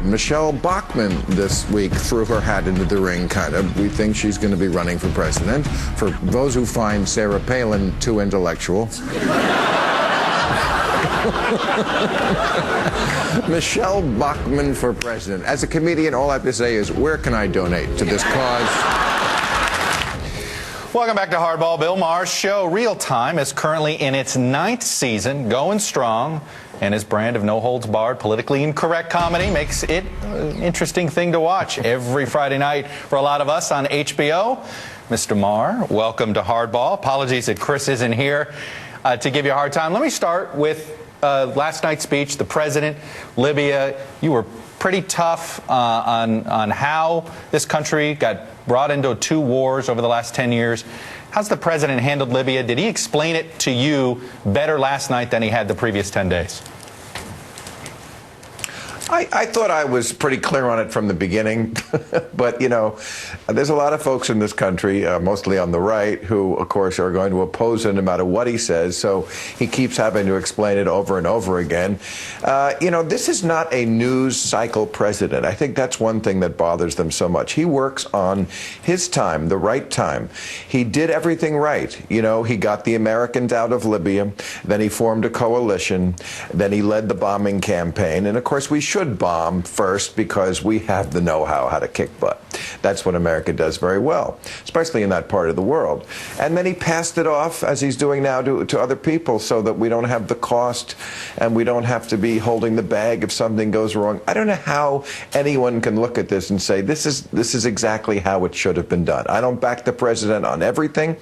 Michele Bachmann this week threw her hat into the ring, kind of. We think she's going to be running for president. For those who find Sarah Palin too intellectual. Michele Bachmann for president. As a comedian, all I have to say is, where can I donate to this cause? Welcome back to Hardball. Bill Maher's show, Real Time, is currently in its 9th season, going strong, and his brand of no-holds-barred, politically incorrect comedy makes it an interesting thing to watch every Friday night for a lot of us on HBO. Mr. Maher, welcome to Hardball. Apologies that Chris isn't here to give you a hard time. Let me start with last night's speech, the president, Libya. You were pretty tough on how this country got brought into 2 wars over the last 10 years. How's the president handled Libya? Did he explain it to you better last night than he had the previous 10 days? I thought I was pretty clear on it from the beginning, but, you know, there's a lot of folks in this country, mostly on the right, who, of course, are going to oppose him no matter what he says, so he keeps having to explain it over and over again. You know, this is not a news cycle president. I think that's one thing that bothers them so much. He works on his time, the right time. He did everything right. You know, he got the Americans out of Libya, then he formed a coalition, then he led the bombing campaign, and, of course, we should bomb first because we have the know-how to kick butt. That's what America does very well, especially in that part of the world. And then he passed it off, as he's doing now, to other people so that we don't have the cost and we don't have to be holding the bag if something goes wrong. I don't know how anyone can look at this and say this is exactly how it should have been done. I don't back the president on everything,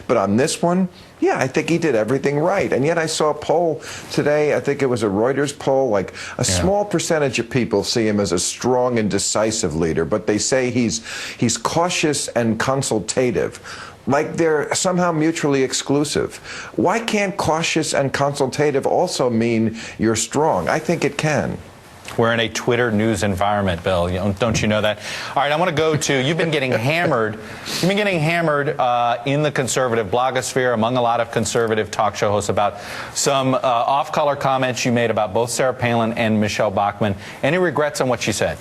but on this one, yeah, I think he did everything right. And yet I saw a poll today, I think it was a Reuters poll, like a small percentage of people see him as a strong and decisive leader, but they say he's cautious and consultative, like they're somehow mutually exclusive. Why can't cautious and consultative also mean you're strong? I think it can. We're in a Twitter news environment, Bill. Don't you know that? All right, I want to go to, you've been getting hammered. You've been getting hammered in the conservative blogosphere among a lot of conservative talk show hosts about some off-color comments you made about both Sarah Palin and Michele Bachmann. Any regrets on what she said?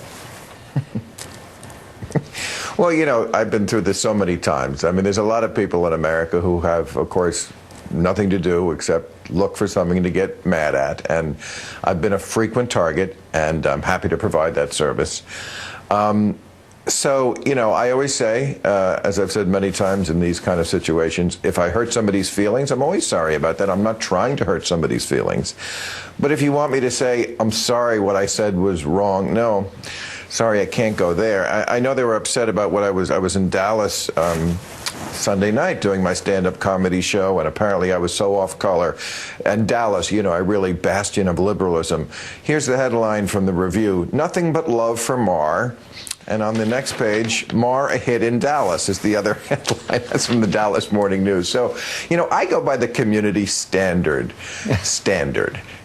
Well, you know, I've been through this so many times. I mean, there's a lot of people in America who have, of course, nothing to do except look for something to get mad at. And I've been a frequent target, and I'm happy to provide that service. So, you know, I always say, as I've said many times in these kind of situations, if I hurt somebody's feelings, I'm always sorry about that. I'm not trying to hurt somebody's feelings. But if you want me to say, I'm sorry, what I said was wrong, no. Sorry, I can't go there. I know they were upset about what I was in Dallas Sunday night doing my stand-up comedy show, and apparently I was so off-color. And Dallas, you know, I really bastion of liberalism. Here's the headline from the Review: "Nothing but love for Maher." And on the next page, "Maher a hit in Dallas" is the other headline. That's from the Dallas Morning News. So, you know, I go by the community standard.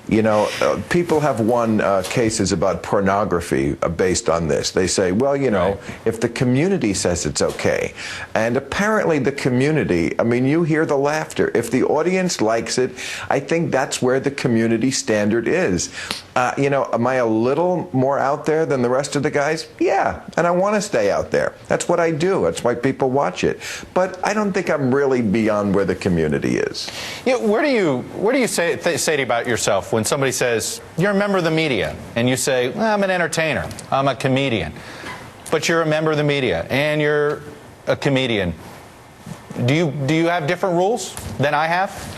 You know, people have won cases about pornography based on this. They say, well, you know, if the community says it's okay, and apparently the community, I mean, you hear the laughter. If the audience likes it, I think that's where the community standard is. You know, am I a little more out there than the rest of the guys? Yeah, and I want to stay out there. That's what I do. That's why people watch it. But I don't think I'm really beyond where the community is. You know, where do you say about yourself when somebody says you're a member of the media, and you say, well, I'm an entertainer, I'm a comedian, but you're a member of the media and you're a comedian? Do you have different rules than I have?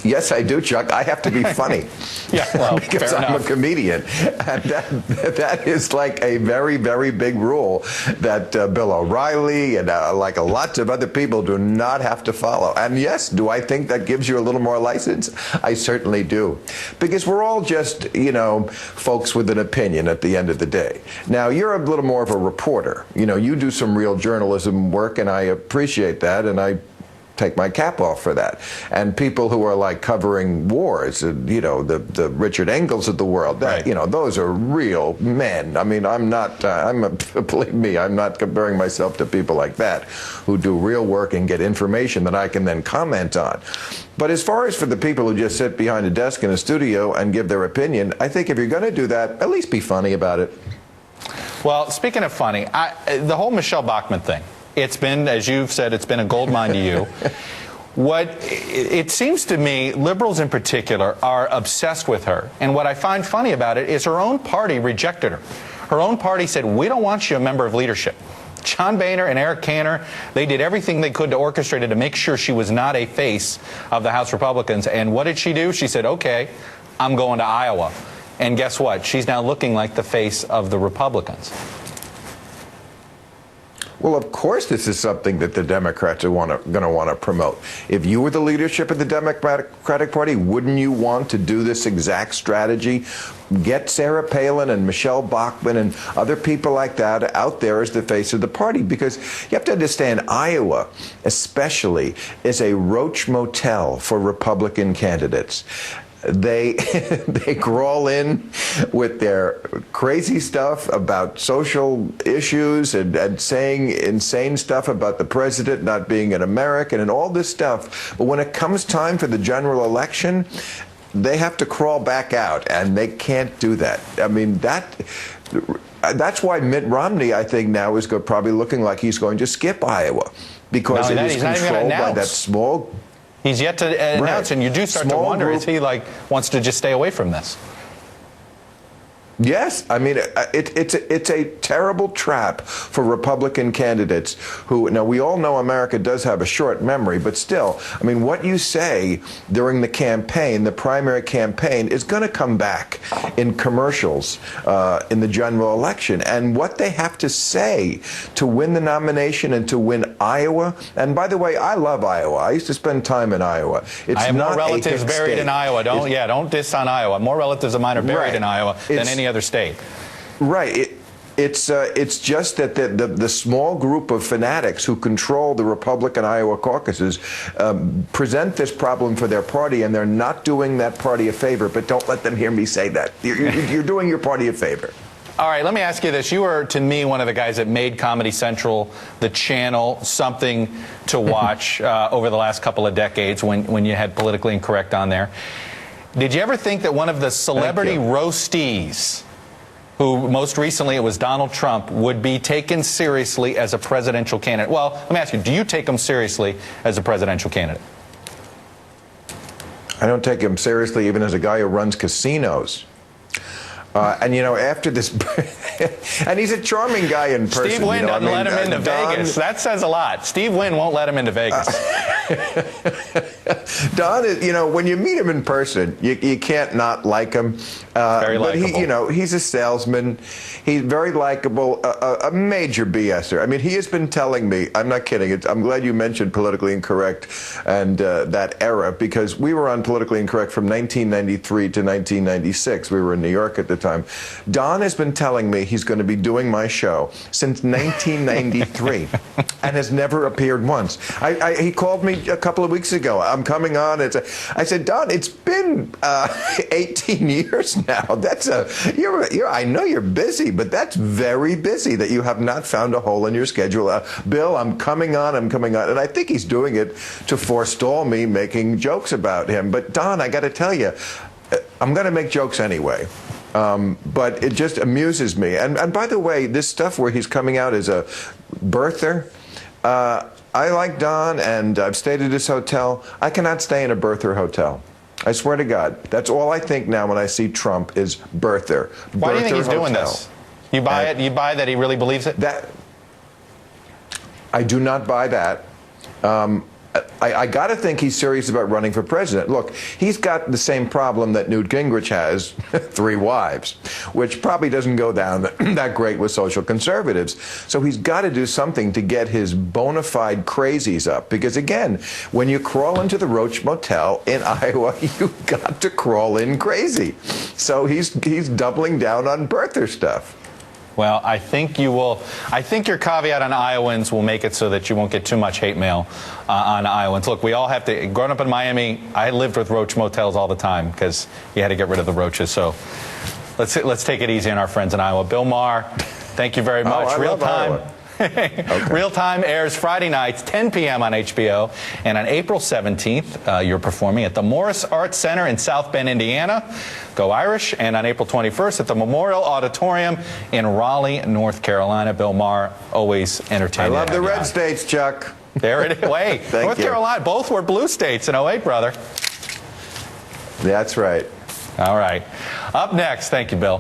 Yes, I do, Chuck. I have to be funny. Yeah, well, because I'm a comedian. And that is like a very, very big rule that Bill O'Reilly and like a lot of other people do not have to follow. And yes, do I think that gives you a little more license? I certainly do. Because we're all just, you know, folks with an opinion at the end of the day. Now, you're a little more of a reporter. You know, you do some real journalism work, and I appreciate that, and I take my cap off for that. And people who are like covering wars, you know, the Richard Engels of the world, that, right. You know, those are real men. I mean, I'm not, believe me, I'm not comparing myself to people like that who do real work and get information that I can then comment on. But as far as for the people who just sit behind a desk in a studio and give their opinion, I think if you're going to do that, at least be funny about it. Well, speaking of funny, the whole Michele Bachmann thing, it's been, as you've said, it's been a gold mine to you. What it seems to me, liberals in particular are obsessed with her. And what I find funny about it is her own party rejected her. Her own party said, we don't want you a member of leadership. John Boehner and Eric Cantor, they did everything they could to orchestrate it to make sure she was not a face of the House Republicans. And what did she do? She said, okay, I'm going to Iowa. And guess what? She's now looking like the face of the Republicans. Well, of course this is something that the Democrats are going to want to promote. If you were the leadership of the Democratic Party, wouldn't you want to do this exact strategy? Get Sarah Palin and Michele Bachmann and other people like that out there as the face of the party. Because you have to understand, Iowa especially is a roach motel for Republican candidates. They crawl in with their crazy stuff about social issues and saying insane stuff about the president not being an American and all this stuff. But when it comes time for the general election, they have to crawl back out, and they can't do that. I mean, that's why Mitt Romney, I think, now is probably looking like he's going to skip Iowa, because it is controlled by that small. He's yet to announce, and you do start to wonder, is he like wants to just stay away from this? Yes, I mean, it's a terrible trap for Republican candidates who, now we all know America does have a short memory, but still, I mean, what you say during the campaign, the primary campaign, is going to come back in commercials in the general election. And what they have to say to win the nomination and to win Iowa, and by the way, I love Iowa. I used to spend time in Iowa. I have more relatives buried in Iowa. Don't diss on Iowa. More relatives of mine are buried in Iowa than any other state. Right. It's just that the small group of fanatics who control the Republican Iowa caucuses present this problem for their party, and they're not doing that party a favor. But don't let them hear me say that. You're doing your party a favor. All right, let me ask you this. You were, to me, one of the guys that made Comedy Central, the channel, something to watch over the last couple of decades when you had Politically Incorrect on there. Did you ever think that one of the celebrity roastees, who most recently it was Donald Trump, would be taken seriously as a presidential candidate? Well, let me ask you, do you take him seriously as a presidential candidate? I don't take him seriously even as a guy who runs casinos. And, you know, after this, and he's a charming guy in person. Steve Wynn doesn't let him into Vegas. That says a lot. Steve Wynn won't let him into Vegas. Don is, you know, when you meet him in person, you can't not like him. Very likable. But you know, he's a salesman. He's very likable, a major BSer. I mean, he has been telling me, I'm not kidding, I'm glad you mentioned Politically Incorrect and that era, because we were on Politically Incorrect from 1993 to 1996. We were in New York at the time. Don has been telling me he's going to be doing my show since 1993 and has never appeared once. He called me a couple of weeks ago. I'm coming on. I said, Don, it's been 18 years now. I know you're busy, but that's very busy that you have not found a hole in your schedule. Bill, I'm coming on. And I think he's doing it to forestall me making jokes about him. But Don, I got to tell you, I'm going to make jokes anyway. But it just amuses me. And by the way, this stuff where he's coming out as a birther, I like Don, and I've stayed at his hotel. I cannot stay in a birther hotel. I swear to God. That's all I think now when I see Trump is birther. Why do you think he's doing this? You buy it? You buy that he really believes it? I do not buy that. I got to think he's serious about running for president. Look, he's got the same problem that Newt Gingrich has, 3 wives, which probably doesn't go down that great with social conservatives. So he's got to do something to get his bona fide crazies up. Because, again, when you crawl into the Roach Motel in Iowa, you've got to crawl in crazy. So he's doubling down on birther stuff. Well, I think you will. I think your caveat on Iowans will make it so that you won't get too much hate mail on Iowans. Look, we all have to. Growing up in Miami, I lived with roach motels all the time because you had to get rid of the roaches. So let's take it easy on our friends in Iowa. Bill Maher, thank you very much. I love Iowa. Okay. Real Time airs Friday nights, 10 p.m. on HBO. And on April 17th, you're performing at the Morris Arts Center in South Bend, Indiana. Go Irish. And on April 21st at the Memorial Auditorium in Raleigh, North Carolina. Bill Maher, always entertaining. I love the red states, Chuck. There it is. Wait, North Carolina, both were blue states in 08, brother. That's right. All right. Up next, thank you, Bill.